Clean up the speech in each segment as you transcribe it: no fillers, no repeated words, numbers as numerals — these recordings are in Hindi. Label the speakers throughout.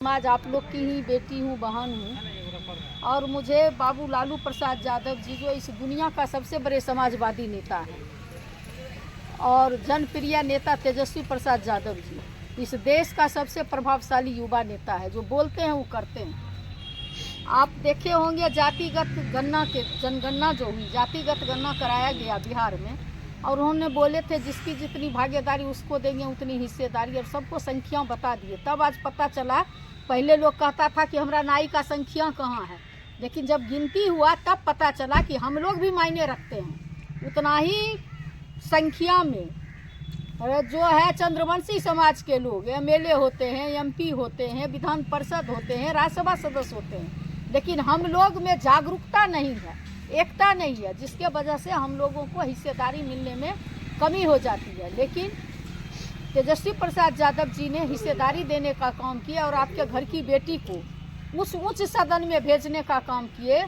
Speaker 1: समाज आप लोग की ही बेटी हूँ, बहन हूँ। और मुझे बाबू लालू प्रसाद यादव जी जो इस दुनिया का सबसे बड़े समाजवादी नेता हैं और जनप्रिय नेता तेजस्वी प्रसाद यादव जी इस देश का सबसे प्रभावशाली युवा नेता है। जो बोलते हैं वो करते हैं। आप देखे होंगे जातिगत गणना के जनगणना जो हुई, जातिगत गणना कराया गया बिहार में और उन्होंने बोले थे जिसकी जितनी भागीदारी उसको देंगे उतनी हिस्सेदारी, और सबको संख्या बता दिए। तब आज पता चला, पहले लोग कहता था कि हमरा नाई का संख्या कहाँ है, लेकिन जब गिनती हुआ तब पता चला कि हम लोग भी मायने रखते हैं। उतना ही संख्या में जो है चंद्रवंशी समाज के लोग एमएलए होते हैं, एमपी होते हैं, विधान परिषद होते हैं, राज्यसभा सदस्य होते हैं, लेकिन हम लोग में जागरूकता नहीं है, एकता नहीं है, जिसके वजह से हम लोगों को हिस्सेदारी मिलने में कमी हो जाती है। लेकिन तेजस्वी प्रसाद यादव जी ने हिस्सेदारी देने का काम किया और आपके घर की बेटी को उस उच्च सदन में भेजने का काम किए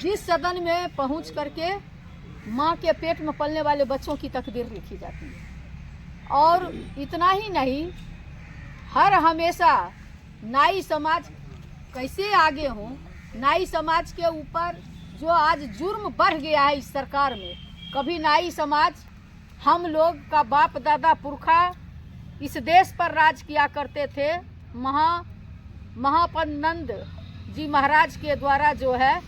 Speaker 1: जिस सदन में पहुंच करके माँ के पेट में पलने वाले बच्चों की तकदीर लिखी जाती है। और इतना ही नहीं, हर हमेशा नाई समाज कैसे आगे हो, नाई समाज के ऊपर जो आज जुर्म बढ़ गया है इस सरकार में। कभी नाई समाज हम लोग का बाप दादा पुरखा इस देश पर राज किया करते थे। महापनंद जी महाराज के द्वारा जो है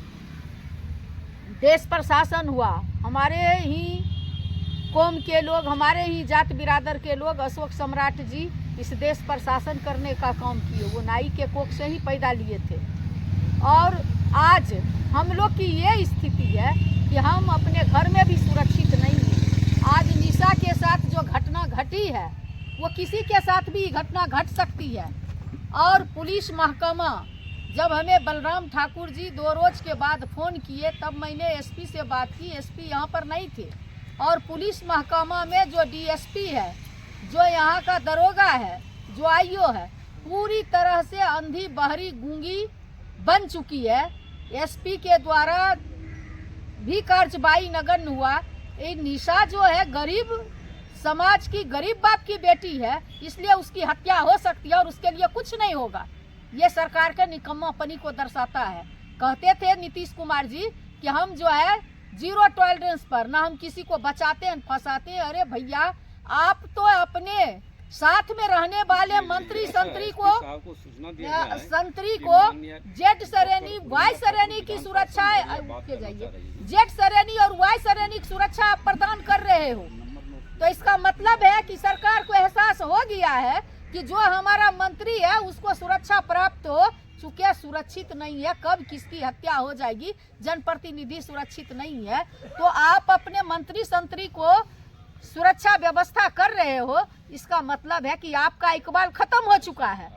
Speaker 1: देश पर शासन हुआ। हमारे ही कौम के लोग, हमारे ही जात बिरादर के लोग अशोक सम्राट जी इस देश पर शासन करने का काम किए। वो नाई के कोख से ही पैदा लिए थे। और आज हम लोग की ये स्थिति है कि हम अपने घर में भी सुरक्षित नहीं हैं। आज निशा के साथ जो घटना घटी है वो किसी के साथ भी घटना घट सकती है। और पुलिस महकमा जब हमें बलराम ठाकुर जी 2 रोज के बाद फ़ोन किए तब मैंने एसपी से बात की। एसपी यहाँ पर नहीं थे और पुलिस महकमा में जो डीएसपी है, जो यहाँ का दरोगा है, जो आईओ है, पूरी तरह से अंधी बहरी गूंगी बन चुकी है। एसपी के द्वारा भी कार्रवाई नगण्य हुआ। ये निशा जो है गरीब समाज की, गरीब बाप की बेटी है, इसलिए उसकी हत्या हो सकती है और उसके लिए कुछ नहीं होगा। ये सरकार के निकम्मापनी को दर्शाता है। कहते थे नीतीश कुमार जी कि हम जो है जीरो टॉलरेंस पर, ना हम किसी को बचाते हैं फंसाते हैं। अरे भैया, आप तो अपने साथ में रहने वाले मंत्री संतरी को जेड श्रेणी, वाई श्रेणी की सुरक्षा, जेड श्रेणी और वाई श्रेणी की सुरक्षा आप प्रदान कर रहे हो। तो इसका मतलब है कि सरकार को एहसास हो गया है कि जो हमारा मंत्री है उसको सुरक्षा प्राप्त हो चुके, सुरक्षित नहीं है, कब किसकी हत्या हो जाएगी, जनप्रतिनिधि सुरक्षित नहीं है। तो आप अपने मंत्री संतरी को सुरक्षा व्यवस्था कर रहे हो, इसका मतलब है कि आपका इकबाल खत्म हो चुका है।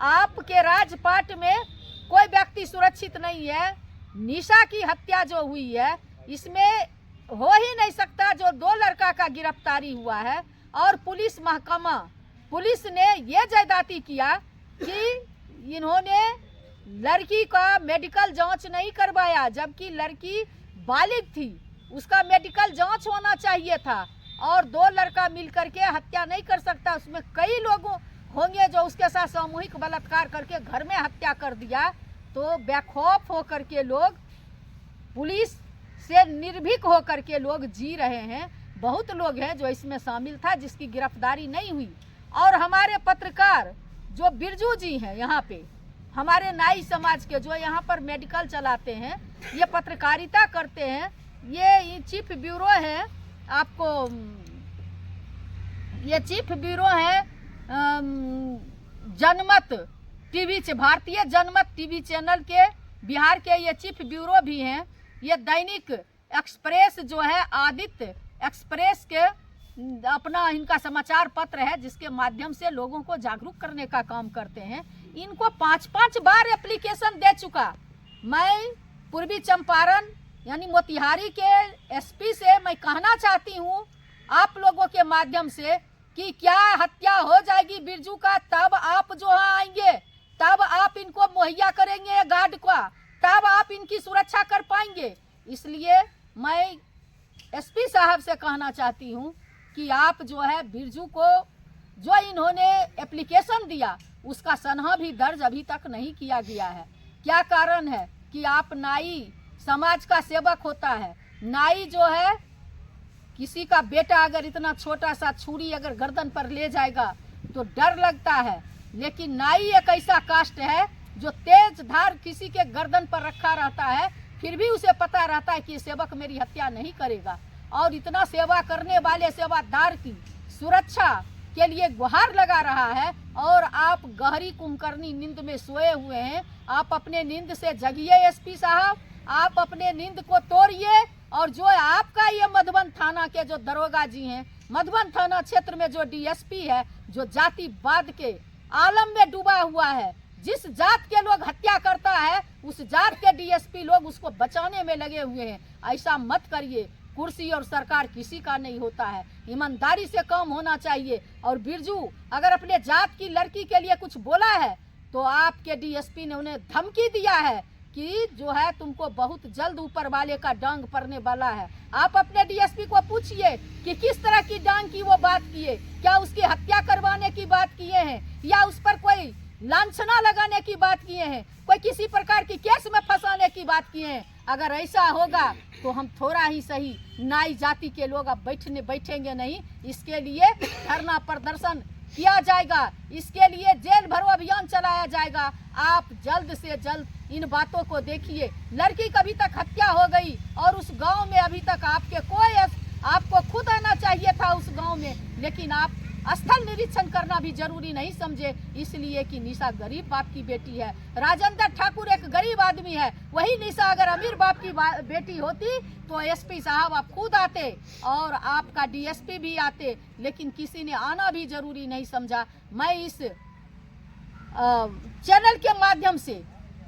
Speaker 1: आपके राजपाट में कोई व्यक्ति सुरक्षित नहीं है। निशा की हत्या जो हुई है इसमें हो ही नहीं सकता। जो 2 लड़का का गिरफ्तारी हुआ है और पुलिस महकमा, पुलिस ने ये ज्यादती किया कि इन्होंने लड़की का मेडिकल जांच नहीं करवाया, जबकि लड़की बालिग थी, उसका मेडिकल जांच होना चाहिए था। और 2 लड़का मिलकर के हत्या नहीं कर सकता। उसमें कई लोग होंगे जो उसके साथ सामूहिक बलात्कार करके घर में हत्या कर दिया। तो बेखौफ होकर के लोग, पुलिस से निर्भीक होकर के लोग जी रहे हैं। बहुत लोग हैं जो इसमें शामिल था जिसकी गिरफ्तारी नहीं हुई। और हमारे पत्रकार जो बिरजू जी हैं, यहाँ पे हमारे नाई समाज के जो यहाँ पर मेडिकल चलाते हैं, ये पत्रकारिता करते हैं, ये चीफ ब्यूरो है, आपको ये चीफ ब्यूरो है जनमत टीवी, भारतीय जनमत टीवी चैनल के बिहार के ये चीफ ब्यूरो भी हैं। ये दैनिक एक्सप्रेस जो है, आदित्य एक्सप्रेस के अपना इनका समाचार पत्र है जिसके माध्यम से लोगों को जागरूक करने का काम करते हैं। इनको 5-5 बार एप्लीकेशन दे चुका। मैं पूर्वी चंपारण यानी मोतिहारी के एसपी से मैं कहना चाहती हूँ आप लोगों के माध्यम से कि क्या हत्या हो जाएगी बिरजू का, तब आप जो आएंगे, तब आप इनको मुहैया करेंगे गार्ड का, तब आप इनकी सुरक्षा कर पाएंगे। इसलिए मैं एसपी साहब से कहना चाहती हूँ कि आप जो है बिरजू को, जो इन्होंने एप्लीकेशन दिया उसका सनहा भी दर्ज अभी तक नहीं किया गया है। क्या कारण है कि आप नाई समाज का सेवक होता है, नाई जो है किसी का बेटा अगर इतना छोटा सा छुरी अगर गर्दन पर ले जाएगा तो डर लगता है, लेकिन नाई एक ऐसा कास्ट है जो तेज धार किसी के गर्दन पर रखा रहता है, फिर भी उसे पता रहता है कि ये सेवक मेरी हत्या नहीं करेगा, और इतना सेवा करने वाले सेवादार की सुरक्षा के लिए गुहार लगा रहा है। और आप गहरी कुंभकर्णी नींद में सोए हुए हैं। आप अपने नींद से जगिए एसपी साहब, आप अपने नींद को तोड़िए। और जो आपका ये मधुबन थाना के जो दरोगा जी हैं, मधुबन थाना क्षेत्र में जो डीएसपी है, जो जातिवाद के आलम में डूबा हुआ है, जिस जात के लोग हत्या करता है उस जात के डीएसपी लोग उसको बचाने में लगे हुए हैं। ऐसा मत करिए। कुर्सी और सरकार किसी का नहीं होता है, ईमानदारी से काम होना चाहिए। और बिरजू अगर अपने जात की लड़की के लिए कुछ बोला है तो आपके डीएसपी ने उन्हें धमकी दिया है कि जो है तुमको बहुत जल्द ऊपर वाले का डांग पड़ने वाला है। आप अपने डीएसपी को पूछिए कि किस तरह की डांग की वो बात किए, क्या उसकी हत्या करवाने की बात किए हैं या उस पर कोई लांछना लगाने की बात किए हैं, कोई किसी प्रकार की केस में फंसाने की बात किए हैं। अगर ऐसा होगा तो हम थोड़ा ही सही नाई जाति के लोग अब बैठेंगे नहीं। इसके लिए धरना प्रदर्शन किया जाएगा, इसके लिए जेल भरो अभियान चलाया जाएगा। आप जल्द से जल्द इन बातों को देखिए। लड़की की अभी तक हत्या हो गई और उस गांव में अभी तक आपको खुद आना चाहिए था उस गांव में, लेकिन आप स्थल निरीक्षण करना भी जरूरी नहीं समझे, इसलिए कि निशा गरीब बाप की बेटी है। राजेंद्र ठाकुर एक गरीब आदमी है, वही निशा अगर अमीर बाप की बेटी होती तो एसपी साहब आप खुद आते और आपका डीएसपी भी आते, लेकिन किसी ने आना भी जरूरी नहीं समझा। मैं इस चैनल के माध्यम से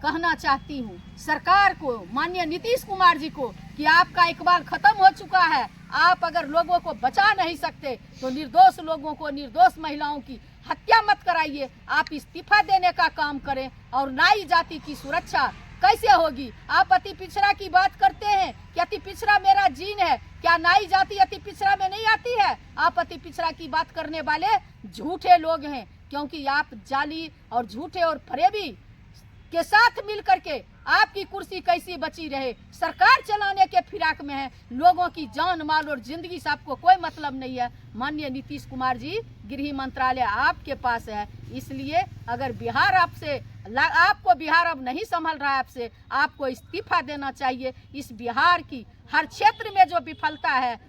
Speaker 1: कहना चाहती हूँ सरकार को, माननीय नीतीश कुमार जी को, कि आपका इकबाल खत्म हो चुका है। आप अगर लोगों को बचा नहीं सकते तो निर्दोष लोगों को, निर्दोष महिलाओं की हत्या मत कराइए। आप इस्तीफा देने का काम करें। और नाई जाति की सुरक्षा कैसे होगी? आप अति पिछड़ा की बात करते हैं कि अति पिछड़ा मेरा जीन है, क्या नाई जाति अति पिछड़ा में नहीं आती है? आप अति पिछड़ा की बात करने वाले झूठे लोग हैं, क्योंकि आप जाली और झूठे और फरेबी के साथ मिल करके आपकी कुर्सी कैसी बची रहे, सरकार चलाने के फिराक में है। लोगों की जान माल और जिंदगी से आपको कोई मतलब नहीं है। माननीय नीतीश कुमार जी, गृह मंत्रालय आपके पास है, इसलिए अगर बिहार आपको बिहार अब नहीं संभल रहा है, आपको इस्तीफा देना चाहिए। इस बिहार की हर क्षेत्र में जो विफलता है,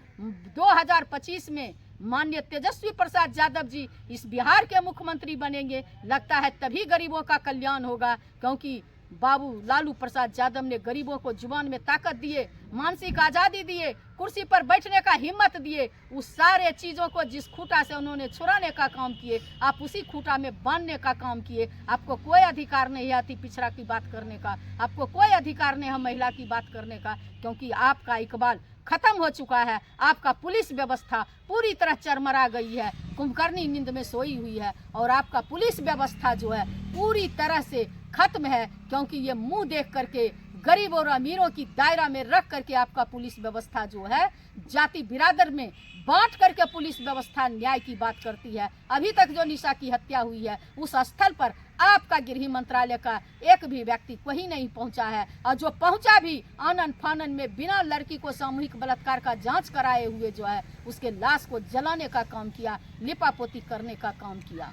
Speaker 1: 2025 में माननीय तेजस्वी प्रसाद यादव जी इस बिहार के मुख्यमंत्री बनेंगे। लगता है तभी गरीबों का कल्याण होगा, क्योंकि बाबू लालू प्रसाद यादव ने गरीबों को जुबान में ताकत दिए, मानसिक आज़ादी दिए, कुर्सी पर बैठने का हिम्मत दिए। उस सारे चीज़ों को जिस खूंटा से उन्होंने छुड़ाने का काम किए, आप उसी खूंटा में बांधने का काम किए। आपको कोई अधिकार नहीं है अति पिछड़ा की बात करने का, आपको कोई अधिकार नहीं है महिला की बात करने का, क्योंकि आपका इकबाल खत्म हो चुका है। आपका पुलिस व्यवस्था पूरी तरह चरमरा गई है, कुंभकर्णी नींद में सोई हुई है, और आपका पुलिस व्यवस्था जो है पूरी तरह से खत्म है, क्योंकि ये मुंह देख करके गरीब और अमीरों की दायरा में रख करके आपका पुलिस व्यवस्था जो है जाति बिरादर में बांट करके पुलिस व्यवस्था न्याय की बात करती है। अभी तक जो निशा की हत्या हुई है उस स्थल पर आपका गृह मंत्रालय का एक भी व्यक्ति कोई नहीं पहुंचा है, और जो पहुंचा भी आनन फानन में बिना लड़की को सामूहिक बलात्कार का जांच कराए हुए जो है उसके लाश को जलाने का काम किया, लिपापोती करने का काम किया।